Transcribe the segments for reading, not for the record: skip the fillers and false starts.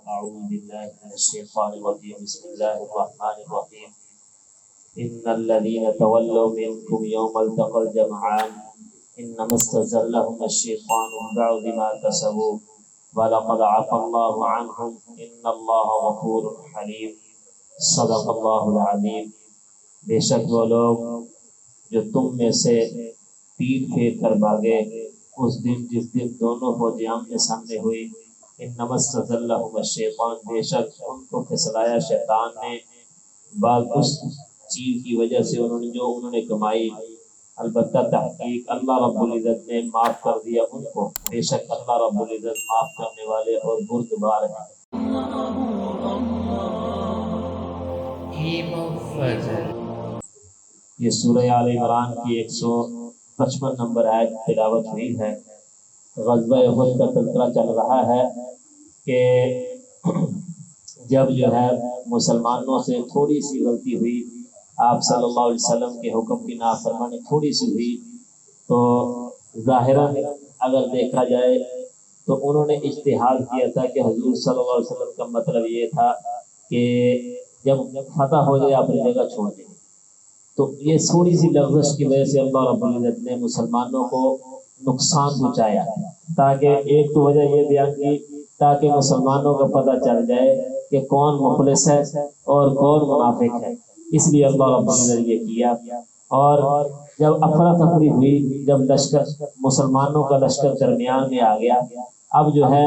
أعوذ بالله من الشيطان الرجيم بسم الله الرحمن الرحيم إن الذين تولوا منكم يوم التقى الجمعان إنما استزلهم الشيطان ببعض ما كسبوا ولقد عفا الله عنهم إن الله غفور حليم صدق الله العظيم۔ بے شک وہ لوگ جو تم میں سے پیٹ پھیر کر بھاگے اس دن جس دن دونوں فوجیں آمنے سامنے ہوئی، انما استزلهم الشیطان، بے شک ان کو پھسلایا شیطان نے بعض اس چیز کی وجہ سے انہوں نے کمائی، البتہ تحقیق اللہ رب العزت نے معاف کر دیا ان کو، بے شک اللہ رب العزت معاف کرنے والے اور بردبار ہیں۔ یہ سورہ آل عمران کی 155 نمبر آیت تلاوت ہوئی ہے۔ غزوہ احد کا تذکرہ چل رہا ہے کہ جب جو ہے مسلمانوں سے تھوڑی سی غلطی ہوئی، آپ صلی اللہ علیہ وسلم کے حکم کی نافرمانی تھوڑی سی ہوئی، تو ظاہراً اگر دیکھا جائے تو انہوں نے اجتہاد کیا تھا کہ حضور صلی اللہ علیہ وسلم کا مطلب یہ تھا کہ جب فتح ہو جائے اپنی جگہ چھوڑ دیں، تو یہ تھوڑی سی لغزش کی وجہ سے اللہ رب العزت نے مسلمانوں کو نقصان پہنچایا، تاکہ ایک تو وجہ یہ بیان کی تاکہ مسلمانوں کا پتہ چل جائے کہ کون مخلص ہے اور کون منافق ہے، اس لیے اللہ رب العزت نے یہ کیا۔ اور جب افراتفری ہوئی، جب لشکر مسلمانوں کا لشکر درمیان میں آ گیا، اب جو ہے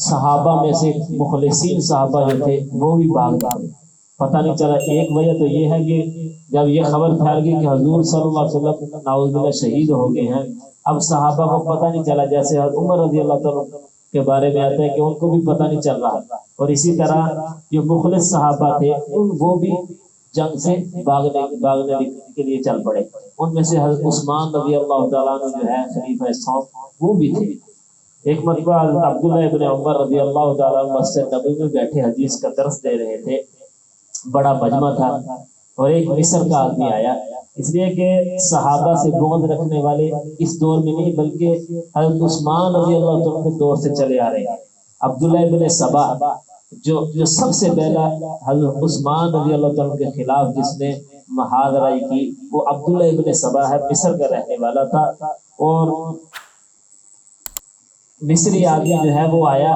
صحابہ میں سے مخلصین صحابہ جو تھے وہ بھی بھاگ گئے، پتہ نہیں چلا۔ ایک وجہ تو یہ ہے کہ جب یہ خبر پھیل گئی کہ حضور صلی اللہ علیہ وسلم نعوذ باللہ شہید ہو گئے ہیں، اب صحابہ کو پتہ نہیں چلا، جیسے عمر رضی اللہ تعالیٰ کے بارے میں آتا ہے کہ ان کو بھی پتہ نہیں چل رہا، اور اسی طرح جو مخلص صحابہ تھے وہ بھی جنگ سے بھاگنے کے لیے چل پڑے۔ ان میں سے حضرت عثمان رضی اللہ تعالیٰ عنہ جو ہے خلیفہ ثانی وہ بھی تھے۔ ایک مرتبہ حضرت عبداللہ ابن عمر رضی اللہ تعالیٰ عنہ مسجد نبوی میں بیٹھے حدیث کا درس دے رہے تھے، بڑا مجمع تھا، اور ایک مصر کا آدمی آیا، اس لیے کہ صحابہ سے بغض رکھنے والے اس دور میں نہیں بلکہ حضرت عثمان رضی اللہ عنہ کے دور سے چلے آ رہے ہیں۔ عبداللہ ابن سبا جو سب سے پہلا حضرت عثمان رضی اللہ عنہ کے خلاف جس نے محاذرائی کی، وہ عبداللہ ابن سبا ہے، مصر کا رہنے والا تھا، اور مصری آدمی جو ہے وہ آیا،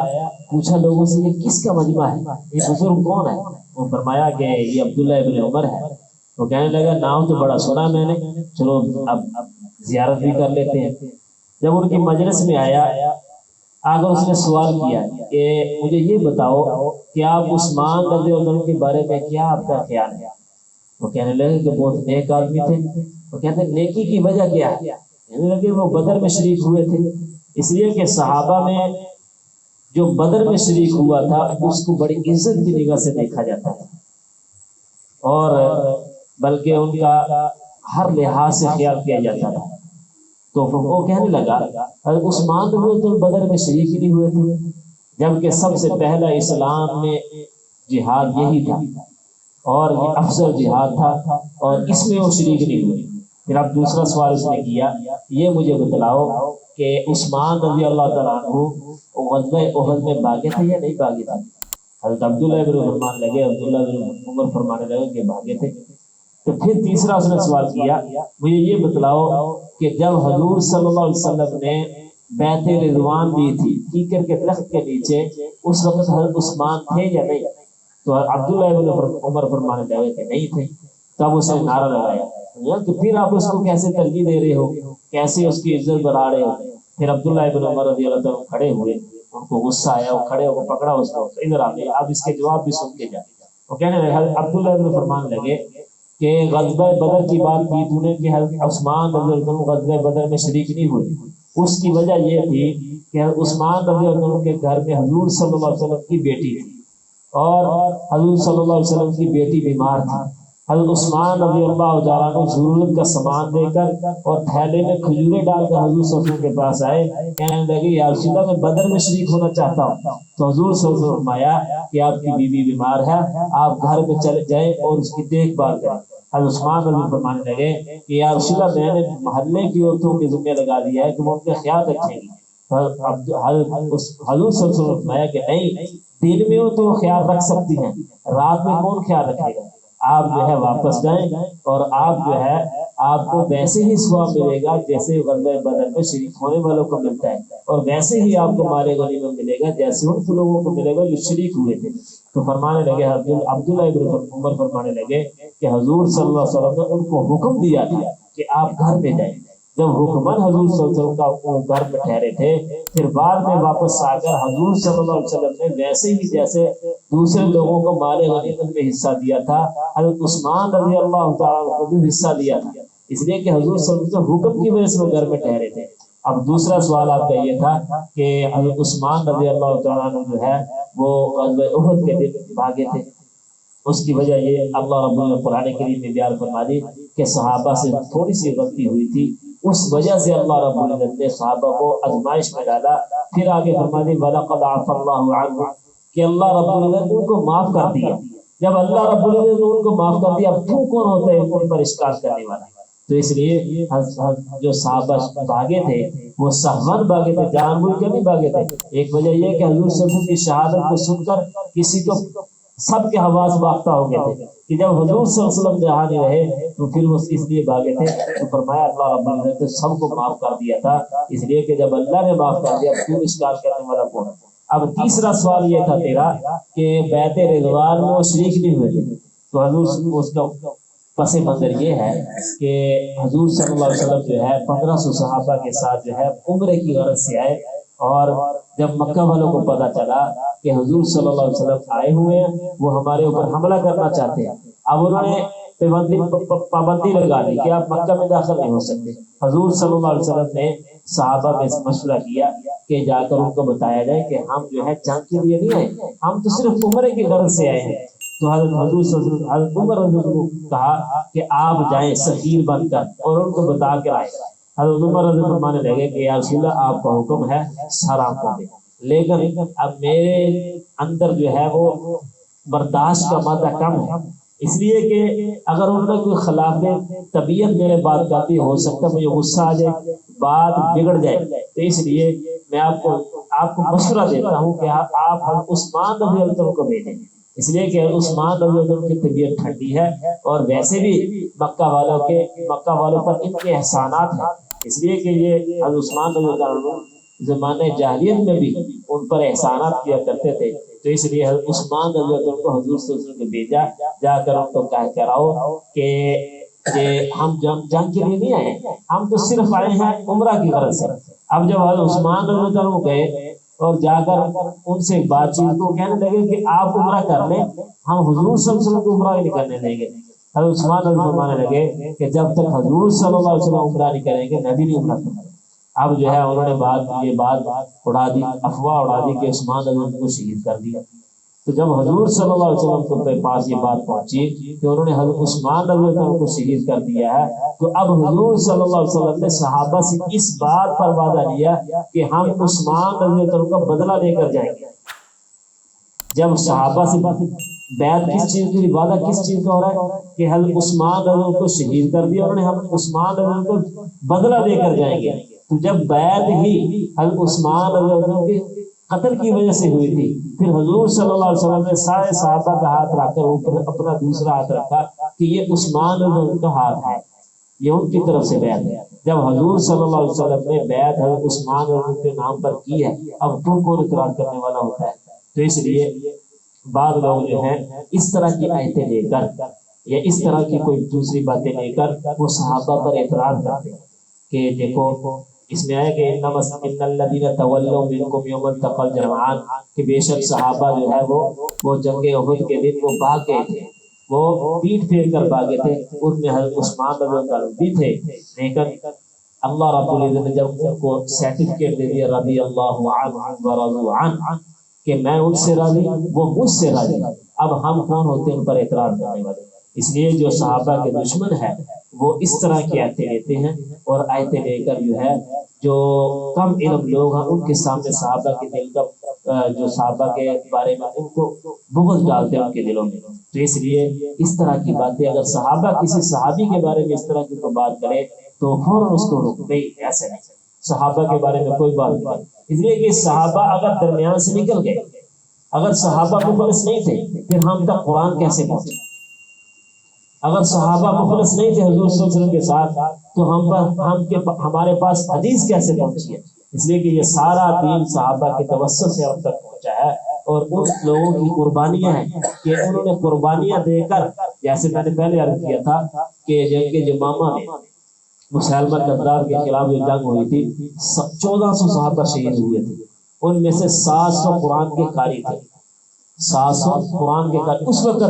پوچھا لوگوں سے یہ کس کا مجمع ہے، یہ بزرگ کون ہے؟ وہ فرمایا کہ یہ عبداللہ ابن عمر ہے۔ وہ کہنے لگا نام تو بڑا سنا میں نے، چلو اب زیارت بھی کر لیتے ہیں۔ جب ان کی مجلس میں آیا، آگر اس نے سوال کیا کہ مجھے یہ بتاؤ کہ آپ عثمان رضی اللہ عنہ کے بارے میں کیا آپ کا خیال ہے؟ وہ کہنے لگے کہ بہت نیک آدمی تھے۔ وہ کہتے ہیں نیکی کی وجہ کیا ہے؟ کہنے لگے وہ بدر میں شریک ہوئے تھے، اس لیے کہ صحابہ میں جو بدر میں شریک ہوا تھا اس کو بڑی عزت کی نگاہ سے دیکھا جاتا ہے، اور بلکہ ان کا ہر لحاظ سے خیال کیا جاتا تھا۔ تو وہ کہنے لگا عثمان تو بدر میں شریک ہی نہیں ہوئے تھے، جبکہ سب سے پہلا اسلام میں جہاد یہی تھا اور یہ افضل جہاد تھا، اور اس میں وہ شریک نہیں ہوئے۔ پھر اب دوسرا سوال اس نے کیا، یہ مجھے بتلاؤ کہ عثمان رضی اللہ تعالیٰ عنہ غزوہ احد میں بھاگے تھے یا نہیں بھاگے تھے؟ حضرت عبداللہ ابن عمر فرمانے لگے کہ بھاگے تھے۔ تو پھر تیسرا اس نے سوال کیا، مجھے یہ بتلاؤ کہ جب حضور صلی اللہ علیہ وسلم نے بیعت رضوان دی تھی کیکر کے درخت کے نیچے، اس وقت حضرت عثمان تھے یا نہیں؟ تو عبداللہ ابن عمر فرمانے لگے کہ نہیں تھے۔ تب اس نے نعرہ لگایا کہ پھر آپ اس کو کیسے ترجیح دے رہے ہو، کیسے اس کی عزت بڑھا رہے ہو؟ پھر عبداللہ ابن عمر رضی اللہ عنہ کھڑے ہوئے، ان کو غصہ آیا، وہ کھڑے ہو کے پکڑا اس کو، ادھر آ گئے، اب اس کے جواب بھی سن کے جائے۔ وہ کہنے لگے عبداللہ ابن فرمان لگے کہ غزوہ بدر کی بات کی تو نے کہ حضرت عثمان رضی اللہ عنہ غزوہ بدر میں شریک نہیں ہوئے، اس کی وجہ یہ تھی کہ عثمان رضی اللہ عنہ کے گھر میں حضور صلی اللہ علیہ وسلم کی بیٹی تھی، اور حضور صلی اللہ علیہ وسلم کی بیٹی بیمار تھی۔ حضرت عثمان رضی اللہ تعالیٰ عنہ ضرورت کا سامان دے کر اور تھیلے میں کھجورے ڈال کر حضور صلی اللہ علیہ وسلم کے پاس آئے، کہنے لگے یا رسول اللہ میں بدر میں شریک ہونا چاہتا ہوں۔ تو حضور صلی اللہ علیہ وسلم نے فرمایا کہ آپ کی بیوی بیمار ہے، آپ گھر میں چلے جائیں اور اس کی دیکھ بھال کریں۔ حضرت عثمان رضی اللہ فرمانے لگے کہ یا رسول اللہ میں نے محلے کی عورتوں کے ذمہ لگا دیا ہے کہ وہ ان کا خیال رکھیں گی، حضور صلی اللہ علیہ وسلم نے فرمایا کہ نہیں، دن میں ہو تو خیال رکھ سکتی ہیں، رات میں کون خیال رکھے گا؟ آپ جو ہے واپس جائیں، اور آپ جو ہے آپ کو ویسے ہی ثواب ملے گا جیسے غزوہ بدر میں شریک ہونے والوں کو ملتا ہے، اور ویسے ہی آپ کو مال غنیمت ملے گا جیسے ان لوگوں کو ملے گا جو شریک ہوئے تھے۔ تو فرمانے لگے عبداللہ ابن عمر فرمانے لگے کہ حضور صلی اللہ علیہ وسلم نے ان کو حکم دیا تھا کہ آپ گھر میں جائیں۔ جب حکمن حضور صلی اللہ علیہ وسلم کا گھر میں ٹھہرے تھے، پھر بعد میں واپس آ کر حضور صلی اللہ علیہ وسلم نے ویسے ہی جیسے دوسرے لوگوں کو مال غنیمت میں حصہ دیا تھا، حضرت عثمان رضی اللہ تعالیٰ کو بھی حصہ دیا تھا، اس لیے کہ حضور صلی اللہ علیہ وسلم حکم کی وجہ سے وہ گھر میں ٹھہرے تھے۔ اب دوسرا سوال آپ کا یہ تھا کہ حضرت عثمان رضی اللہ تعالیٰ جو ہے وہ غزوہ احد کے دن بھاگے تھے، اس کی وجہ یہ اللہ رب العالمین نے قرآن کریم میں بیان فرما دی کہ صحابہ سے تھوڑی سی غلطی ہوئی تھی، اس وجہ سے اللہ رب العزت نے صحابہ کو آزمائش میں ڈالا۔ پھر آگے فرما دی وَلَقَدْ عَفَا اللَّهُ عَنْهُمْ کہ اللہ رب العزت نے ان کو معاف کر دیا۔ جب اللہ رب العزت نے ان کو معاف کر دیا، اب تو کون ہوتا ہے ان پر اشکال کرنے والا؟ تو اس لیے جو صحابہ بھاگے تھے وہ سہون بھاگے تھے، جان بوجھ کر نہیں بھاگے تھے۔ ایک وجہ یہ کہ حضور صلی اللہ علیہ وسلم کی شہادت کو سن کر کسی کو سب کے حواس باختہ ہو گئے تھے کہ جب حضور صلی اللہ علیہ وسلم جہاں نہیں رہے تو پھر وہ اس لیے بھاگے تھے۔ تو فرمایا اللہ رب العزت نے سب کو معاف کر دیا تھا، اس لیے کہ جب اللہ نے معاف کر دیا تو اشکال کرنے والا کون؟ اب تیسرا سوال یہ تھا تیرا کہ بیعت رضوان میں وہ شریک نہیں ہوئے تھے، تو حضور اس کا پس منظر یہ ہے کہ حضور صلی اللہ علیہ وسلم جو ہے 1500 صحابہ کے ساتھ جو ہے عمرے کی غرض سے آئے، اور جب مکہ والوں کو پتا چلا کہ حضور صلی اللہ علیہ وسلم آئے ہوئے ہیں، وہ ہمارے اوپر حملہ کرنا چاہتے ہیں، اب انہوں نے پابندی لگا دی کہ آپ مکہ میں داخل نہیں ہو سکتے۔ حضور صلی اللہ علیہ وسلم نے صحابہ میں مشورہ کیا کہ جا کر ان کو بتایا جائے کہ ہم جو ہے جنگ کے لیے نہیں آئے، ہم تو صرف عمرے کی غرض سے آئے ہیں۔ تو حضرت حضور صلی اللہ علیہ وسلم حضرت عمر رضی اللہ عنہ کو کہا کہ آپ جائیں سفیر بن کر اور ان کو بتا کر آئے۔ حضرت عمر رضی اللہ عنہ فرمانے لگے کہ یا رسول اللہ آپ کا حکم ہے سر آنکھوں پہ، لیکن اب میرے اندر جو ہے وہ برداشت کا مادہ کم ہے، اس لیے کہ اگر انہوں نے کوئی خلاف طبیعت میرے بات کرتی ہو سکتا ہے مجھے غصہ آ جائے، بات بگڑ جائے، تو اس لیے میں آپ کو مشورہ دیتا ہوں کہ آپ عثمان رضی اللہ عنہ کو بھیجیں، اس لیے کہ عثمان رضی اللہ عنہ کی طبیعت ٹھنڈی ہے، اور ویسے بھی مکہ والوں پر ان کے احسانات ہیں، اس لیے کہ یہ حضرت عثمان رضی اللہ عنہ زمانے جاہلیت میں بھی ان پر احسانات کیا کرتے تھے، تو اس لیے حضرت عثمان رضی اللہ عنہ کو حضور صلی اللہ علیہ وسلم کو بھیجا، جا کر ان کو کہہ کر آؤ کہ ہم جنگ کے لیے نہیں آئے، ہم تو صرف آئے ہیں عمرہ کی غرض سے۔ اب جب حضرت عثمان رضی اللہ عنہ گئے اور جا کر ان سے بات چیت کو کہنے لگے کہ آپ عمرہ کر لیں، ہم حضور صلی اللہ علیہ وسلم کو عمرہ نہیں کرنے دیں گے۔ حضرت عثمان رضی اللہ عنہ فرمانے لگے کہ جب تک حضور صلی اللہ علیہ وسلم عمرہ نہیں کریں گے میں بھی نہیں عمرہ کروں گا۔ اب جو ہے انہوں نے یہ بات اڑا دی، افواہ اڑا دی کہ عثمان رضی اللہ عنہ کو شہید کر دیا۔ تو جب حضور صلی اللہ علیہ وسلم کے پاس یہ بات پہنچی کہ انہوں نے حضرت عثمان رضی اللہ عنہ کو شہید کر دیا ہے، تو اب حضور صلی اللہ علیہ وسلم نے صحابہ سے اس بات پر وعدہ لیا کہ ہم عثمان رضی اللہ عنہ کا بدلہ لے کر جائیں گے۔ جب صحابہ سے بیعت کس چیز کی، وعدہ کس چیز کا ہو رہا ہے کہ حضرت عثمان رضی اللہ عنہ کو شہید کر دیا، انہوں نے ہم عثمان رضی اللہ عنہ کو بدلہ لے کر جائیں گے۔ تو جب بیعت ہی حضرت عثمان رضی اللہ عنہ کے قتل کی وجہ سے ہوئی تھی، پھر حضور صلی اللہ علیہ وسلم نے سارے صحابہ کا ہاتھ رکھ کر اوپر اپنا دوسرا ہاتھ رکھا کہ یہ عثمان رضی اللہ عنہ کا ہاتھ ہے، یہ ان کی طرف سے بیعت ہے۔ جب حضور صلی اللہ علیہ وسلم نے بیعت حضرت عثمان رضی اللہ عنہ کے نام پر کی ہے، اب تو کون اقرار کرنے والا ہوتا ہے؟ تو اس لیے بعض لوگ جو ہیں اس طرح کی آیتیں لے کر یا اس طرح کی کوئی دوسری باتیں لے کر وہ صحابہ پر اعتراض کرتے ہیں کہ دیکھو اس میں آیا کہ ان الذین تولوا منکم یوم التقى الجمعان، کہ بے شک صحابہ جو ہے وہ جنگ احد کے دن وہ بھاگ گئے تھے، وہ پیٹ پھیر کر بھاگے تھے، ان میں حضرت عثمان رضی اللہ عنہ بھی تھے، لیکن اللہ رب العزت نے جب ان کو سرٹیفکیٹ دے دیا رضی اللہ عنہ ورضوا عنہ کہ میں ان سے راضی وہ مجھ سے راضی، اب ہم کون ہوتے ہیں ان پر اعتراض کرنے والے؟ اس لیے جو صحابہ کے دشمن ہے وہ اس طرح کی آیتیں لیتے ہیں، اور آیتیں لے کر جو ہے جو کم علم لوگ ہیں ان کے سامنے صحابہ کے دل کا جو صحابہ کے بارے میں ان کو بغض ڈالتے ہیں ان کے دلوں میں۔ تو اس لیے اس طرح کی باتیں اگر صحابہ کسی صحابی کے بارے میں اس طرح کی کوئی بات کرے تو فوراً اس کو روک، نہیں ایسے نہیں، صحابہ کے بارے میں کوئی بات نہیں، اس لیے کہ صحابہ اگر درمیان سے نکل گئے، اگر صحابہ مخلص نہیں تھے پھر ہم تک قرآن کیسے پہنچے؟ اگر صحابہ مخلص نہیں تھے حضور صلی اللہ علیہ وسلم کے ساتھ تو ہمارے پاس حدیث کیسے پہنچی ہے؟ اس لیے کہ یہ سارا دین صحابہ کے توسط سے ہم تک پہنچا ہے، اور ان لوگوں کی قربانیاں ہیں کہ انہوں نے قربانیاں دے کر، جیسے میں نے پہلے عرض کیا تھا کہ جنگ جمامہ میں مسلمہ کذاب کے خلاف جو جنگ ہوئی تھی 1400 صحابہ شہید ہوئے تھے، ان میں سے 700 قرآن کے قاری تھے، 700 قرآن کے قاری۔ اس وقت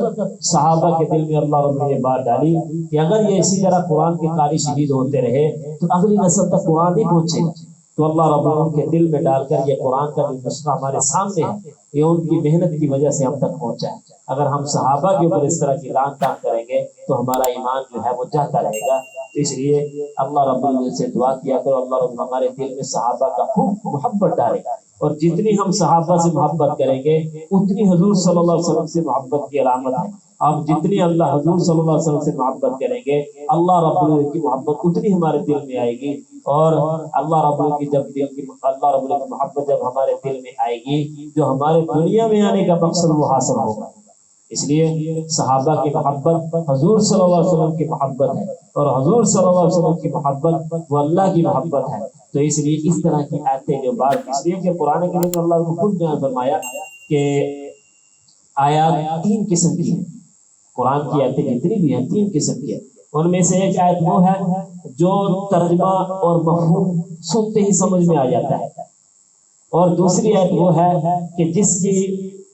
صحابہ کے دل میں اللہ رب نے یہ بات ڈالی کہ اگر یہ اسی طرح قرآن کے قاری شہید ہوتے رہے تو اگلی نسل تک قرآن نہیں پہنچے گا، تو اللہ رب العالمین کے دل میں ڈال کر یہ قرآن کا جو نسخہ ہمارے سامنے ہے یہ ان کی محنت کی وجہ سے ہم تک پہنچا ہے۔ اگر ہم صحابہ کے اوپر اس طرح کی لان تان کریں گے تو ہمارا ایمان جو ہے وہ جاتا رہے گا۔ اس لیے اللہ رب العالمین سے دعا کیا کرو اللہ رب ہمارے دل میں صحابہ کا خوب محبت ڈالے، اور جتنی ہم صحابہ سے محبت کریں گے اتنی حضور صلی اللہ علیہ وسلم سے محبت کی علامت ہے۔ آپ جتنی اللہ حضور صلی اللہ علیہ وسلم سے محبت کریں گے اللہ رب العالمین کی محبت اتنی ہمارے دل میں آئے گی، اور اللہ رب العالمین کی اللہ رب العالمین کی محبت جب ہمارے دل میں آئے گی جو ہمارے دنیا میں آنے کا مقصد وہ حاصل ہوگا۔ اس لیے صحابہ کی محبت حضور صلی اللہ علیہ وسلم کی محبت ہے، اور حضور صلی اللہ علیہ وسلم کی محبت وہ اللہ کی محبت ہے۔ تو اس لیے اس طرح کی آیتیں جو بات، اس لیے کہ قرآن کریم میں اللہ نے خود بیان فرمایا کہ آیات 3 قسم کی ہیں، قرآن کی آیتیں جتنی بھی ہیں 3 قسم کی ہیں، ان میں سے ایک آیت وہ ہے جو ترجمہ اور مفہوم سنتے ہی سمجھ میں آ جاتا ہے، اور دوسری آیت وہ ہے کہ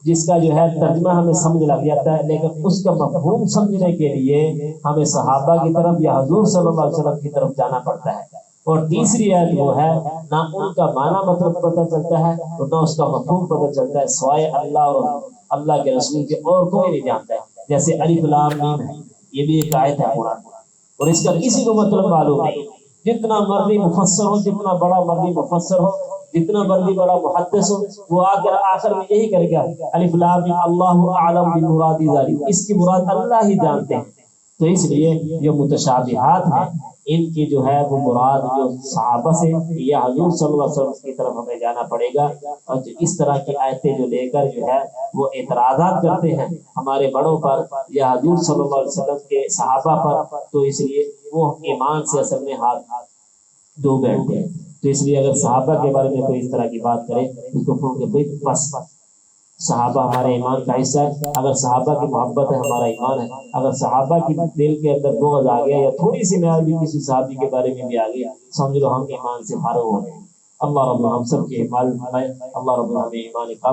جس کا جو ہے ترجمہ ہمیں سمجھ لگ جاتا ہے لیکن اس کا مفہوم سمجھنے کے لیے ہمیں صحابہ کی طرف یا حضور صلی اللہ علیہ وسلم کی طرف جانا پڑتا ہے، اور تیسری آیت وہ ہے نہ ان کا معنی مطلب پتہ چلتا ہے اور نہ اس کا مفہوم پتہ چلتا ہے، سوائے اللہ اور اللہ کے رسول کے اور کوئی نہیں جانتا ہے، جیسے الف لام میم ہے، یہ بھی ایک آیت ہے قرآن، اور اس کا کسی کو مطلب معلوم نہیں، جتنا مرضی مفسر ہو، جتنا بڑا مرضی مفسر ہو، جتنا مرضی بڑا محدث ہو، وہ آخر میں یہی کرے گا الف لام میم اللہ اعلم بمراد ذلک، اس کی مراد اللہ ہی جانتے ہیں۔ تو اس لیے جو متشابہات ہیں ان کی جو ہے وہ مراد جو صحابہ سے یا حضور صلی اللہ علیہ وسلم کی طرف ہمیں جانا پڑے گا، اور جو اس طرح کی آیتیں جو لے کر جو ہے وہ اعتراضات کرتے ہیں ہمارے بڑوں پر یا حضور صلی اللہ علیہ وسلم کے صحابہ پر، تو اس لیے وہ ایمان سے اصل میں ہاتھ دھو بیٹھتے ہیں۔ تو اس لیے اگر صحابہ کے بارے میں کوئی اس طرح کی بات کرے اس کو پھول کے بھائی بس صحابہ ہمارے ایمان کا حصہ ہے، اگر صحابہ کی محبت ہے ہمارا ایمان ہے، اگر صحابہ کی دل کے اندر بغض آ گیا یا تھوڑی سی محال بھی کسی صحابی کے بارے میں بھی آ گیا سمجھ لو ہم ایمان سے فارغ ہو گئے۔ اللہ رب ہم سب کی حفاظت فرمائے، اللہ رب ہمیں ایمان کا